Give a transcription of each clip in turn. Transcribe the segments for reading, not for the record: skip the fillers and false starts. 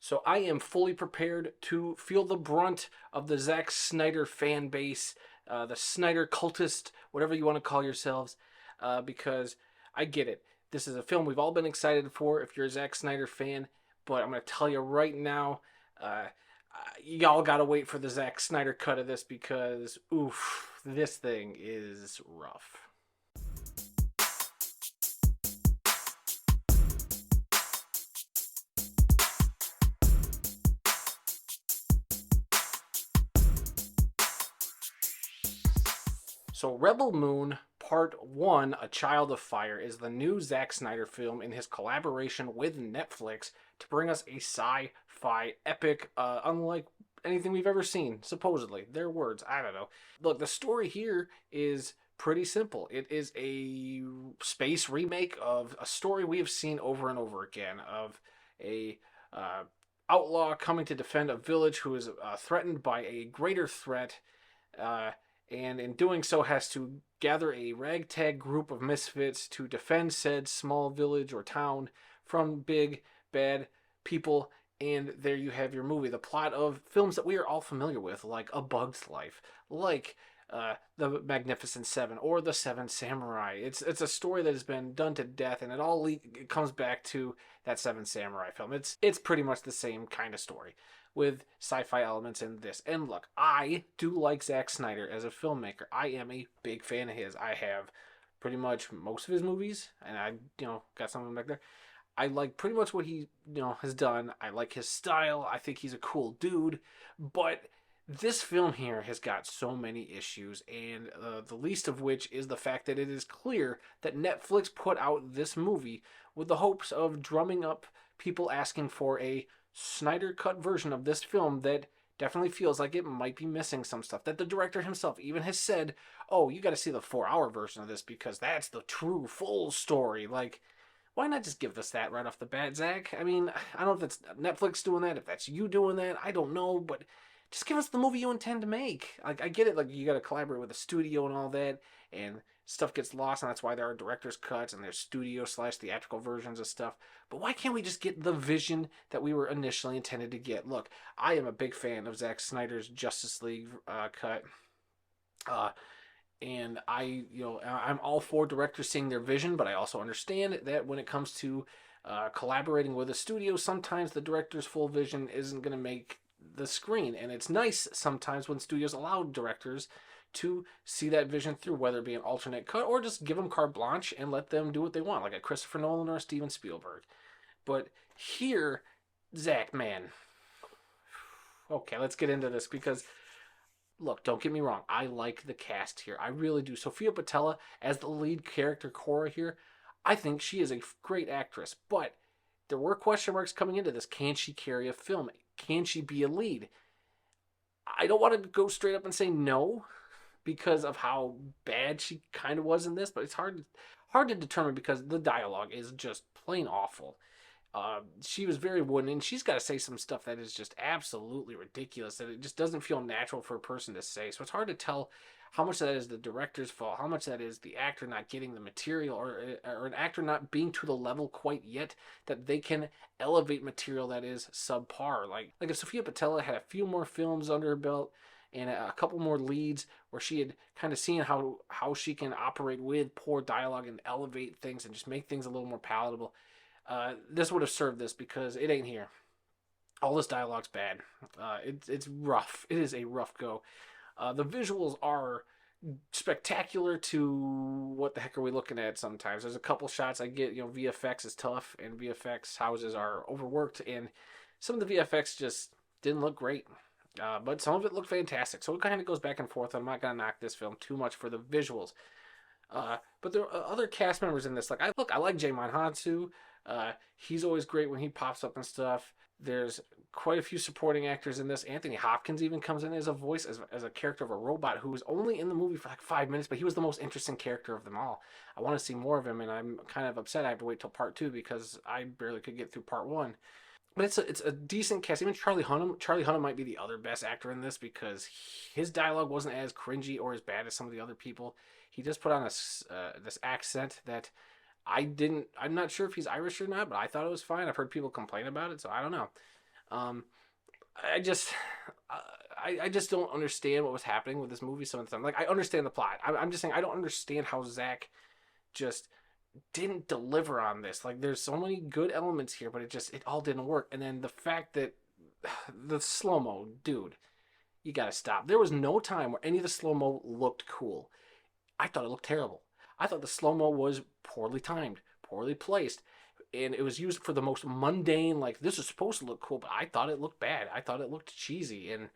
So I am fully prepared to feel the brunt of the Zack Snyder fan base, the Snyder cultist, whatever you want to call yourselves, because I get it. This is a film we've all been excited for if you're a Zack Snyder fan, but I'm going to tell you right now, uh, y'all got to wait for the Zack Snyder cut of this because, oof, this thing is rough. So, Rebel Moon Part 1, A Child of Fire, is the new Zack Snyder film in his collaboration with Netflix to bring us a sci fi epic, unlike anything we've ever seen, supposedly. Their words, I don't know. Look, the story here is pretty simple. It is a space remake of a story we have seen over and over again of a uh, outlaw coming to defend a village who is threatened by a greater threat. Uh, and in doing so has to gather a ragtag group of misfits to defend said small village or town from big bad people. And there you have your movie, the plot of films that we are all familiar with, like A Bug's Life, like the Magnificent Seven or the Seven Samurai. It's a story that has been done to death, and it comes back to that Seven Samurai film. It's pretty much the same kind of story with sci-fi elements in this. And look, I do like Zack Snyder as a filmmaker. I am a big fan of his. I have pretty much most of his movies, and I got some of them back there. I like pretty much what he has done. I like his style. I think he's a cool dude, but this film here has got so many issues, and the least of which is the fact that it is clear that Netflix put out this movie with the hopes of drumming up people asking for a Snyder cut version of this film that definitely feels like it might be missing some stuff. That the director himself even has said, "Oh, you got to see the 4 hour version of this because that's the true full story." Like, why not just give us that right off the bat, Zach? I mean, I don't know if that's Netflix doing that, if that's you doing that, I don't know, but just give us the movie you intend to make. Like, I get it, like, you got to collaborate with a studio and all that, and stuff gets lost, and that's why there are director's cuts and there's studio slash theatrical versions of stuff. But why can't we just get the vision that we were initially intended to get? Look, I am a big fan of Zack Snyder's Justice League cut. Uh, and I'm all for directors seeing their vision, but I also understand that when it comes to collaborating with a studio, sometimes the director's full vision isn't going to make the screen, and it's nice sometimes when studios allow directors to see that vision through, whether it be an alternate cut or just give them carte blanche and let them do what they want, like a Christopher Nolan or a Steven Spielberg. But here, Zach, man, okay, let's get into this because look, don't get me wrong. I like the cast here. I really do. Sofia Boutella as the lead character, Cora here, I think she is a great actress. But there were question marks coming into this. Can she carry a film? Can she be a lead? I don't want to go straight up and say no because of how bad she kind of was in this, but it's hard to determine because the dialogue is just plain awful. She was very wooden, and she's got to say some stuff that is just absolutely ridiculous. That it just doesn't feel natural for a person to say. So it's hard to tell how much of that is the director's fault, how much of that is the actor not getting the material, or an actor not being to the level quite yet that they can elevate material that is subpar. Like if Sofia Boutella had a few more films under her belt and a couple more leads where she had kind of seen how she can operate with poor dialogue and elevate things and just make things a little more palatable. This would have served this because it ain't here. All this dialogue's bad. It's rough. It is a rough go. The visuals are spectacular to what the heck are we looking at sometimes. There's a couple shots I get, VFX is tough and VFX houses are overworked and some of the VFX just didn't look great. But some of it looked fantastic. So it kind of goes back and forth. I'm not going to knock this film too much for the visuals. But there are other cast members in this. I like Djimon Hounsou. He's always great when he pops up and stuff. There's quite a few supporting actors in this. Anthony Hopkins even comes in as a voice, as a character of a robot who was only in the movie for like 5 minutes, but he was the most interesting character of them all. I want to see more of him, and I'm kind of upset I have to wait till part 2 because I barely could get through part 1. But it's a decent cast. Even Charlie Hunnam. Charlie Hunnam might be the other best actor in this because his dialogue wasn't as cringy or as bad as some of the other people. He just put on this accent that I'm not sure if he's Irish or not, but I thought it was fine. I've heard people complain about it, so I don't know. Um, I just, I just don't understand what was happening with this movie some of the time. Like, I understand the plot. I'm just saying I don't understand how Zack just didn't deliver on this. Like, there's so many good elements here, but it all didn't work. And then the fact that the slow mo, dude, you gotta stop. There was no time where any of the slow mo looked cool. I thought it looked terrible. I thought the slow mo was poorly timed, poorly placed, and it was used for the most mundane. Like, this is supposed to look cool, but I thought it looked bad. I thought it looked cheesy, and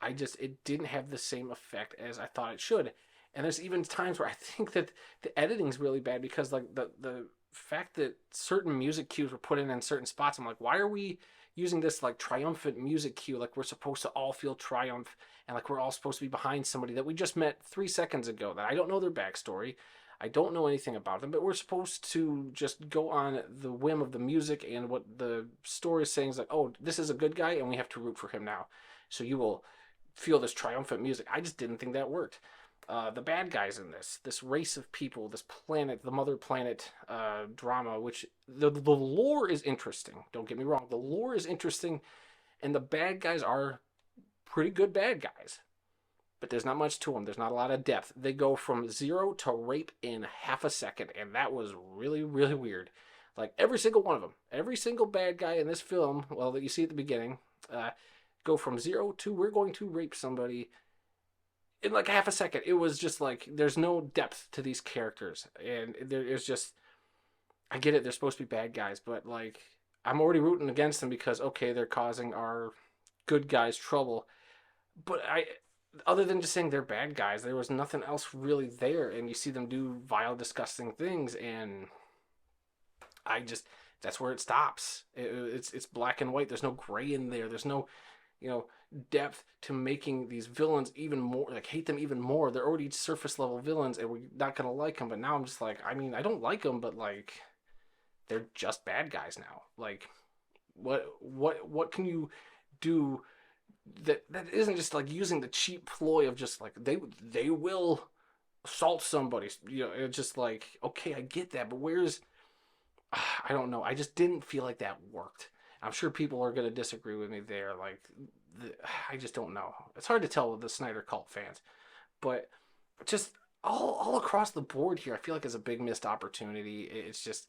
it didn't have the same effect as I thought it should. And there's even times where I think that the editing's really bad because like the fact that certain music cues were put in certain spots, I'm like, why are we using this like triumphant music cue? Like, we're supposed to all feel triumph and like we're all supposed to be behind somebody that we just met 3 seconds ago that I don't know their backstory. I don't know anything about them, but we're supposed to just go on the whim of the music and what the story is saying is like, oh, this is a good guy and we have to root for him now. So you will feel this triumphant music. I just didn't think that worked. The bad guys in this race of people, this planet, the mother planet drama, which the lore is interesting. Don't get me wrong, the lore is interesting, and the bad guys are pretty good bad guys. But there's not much to them. There's not a lot of depth. They go from zero to rape in half a second, and that was really, really weird. Like, every single one of them, every single bad guy in this film, well, that you see at the beginning, go from zero to we're going to rape somebody in like half a second. It was just like there's no depth to these characters, and there's just I get it. They're supposed to be bad guys, but like I'm already rooting against them because okay, they're causing our good guys trouble. But other than just saying they're bad guys, there was nothing else really there, and you see them do vile, disgusting things, and I just that's where it stops. It's black and white. There's no gray in there. There's no depth to making these villains even more like hate them even more. They're already surface level villains and we're not gonna like them, but now I'm just like, I mean, I don't like them, but like they're just bad guys now. Like what can you do that isn't just like using the cheap ploy of just like they will assault somebody. It's just like, okay, I get that, but where's I don't know. I just didn't feel like that worked. I'm sure people are going to disagree with me there. Like, I just don't know. It's hard to tell with the Snyder cult fans, but just all across the board here, I feel like it's a big missed opportunity. It's just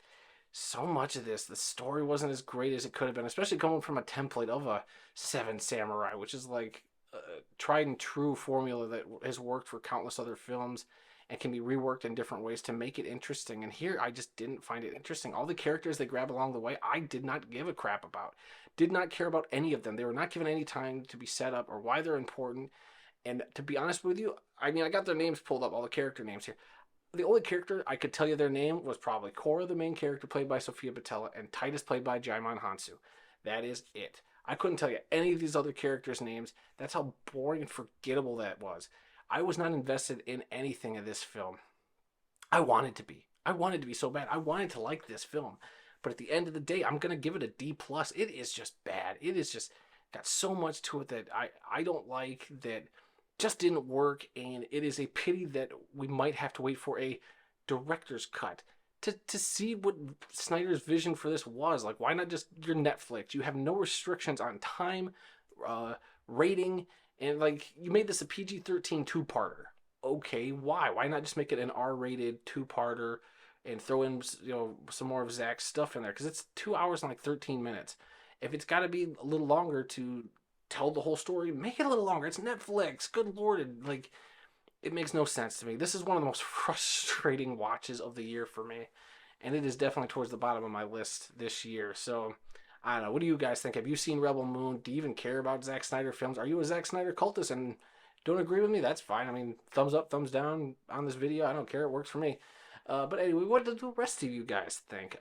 so much of this. The story wasn't as great as it could have been, especially coming from a template of a Seven Samurai, which is like a tried and true formula that has worked for countless other films and can be reworked in different ways to make it interesting. And here, I just didn't find it interesting. All the characters they grab along the way, I did not give a crap about. Did not care about any of them. They were not given any time to be set up or why they're important. And to be honest with you, I mean, I got their names pulled up, all the character names here. The only character I could tell you their name was probably Cora, the main character, played by Sofia Boutella, and Titus, played by Djimon Hounsou. That is it. I couldn't tell you any of these other characters' names. That's how boring and forgettable that was. I was not invested in anything in this film. I wanted to be. I wanted to be so bad. I wanted to like this film. But at the end of the day, I'm going to give it a D+. It is just bad. It is just got so much to it that I don't like, that just didn't work, and it is a pity that we might have to wait for a director's cut to see what Snyder's vision for this was. Like, why not just your Netflix? You have no restrictions on time, rating, and like you made this a PG-13 two-parter. Okay, why? Why not just make it an R-rated two-parter and throw in some more of Zack's stuff in there? Because it's 2 hours and like 13 minutes. If it's got to be a little longer to tell the whole story, make it a little longer. It's Netflix. Good Lord, like it makes no sense to me. This is one of the most frustrating watches of the year for me, and it is definitely towards the bottom of my list this year. So I don't know. What do you guys think? Have you seen Rebel Moon? Do you even care about Zack Snyder films? Are you a Zack Snyder cultist and don't agree with me? That's fine. I mean, thumbs up, thumbs down on this video. I don't care. It works for me. But anyway, what do the rest of you guys think?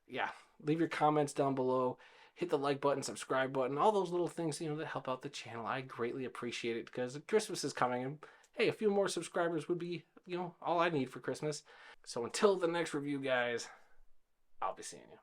Yeah, leave your comments down below. Hit the like button, subscribe button, all those little things, that help out the channel. I greatly appreciate it because Christmas is coming, and hey, a few more subscribers would be, all I need for Christmas. So until the next review, guys, I'll be seeing you.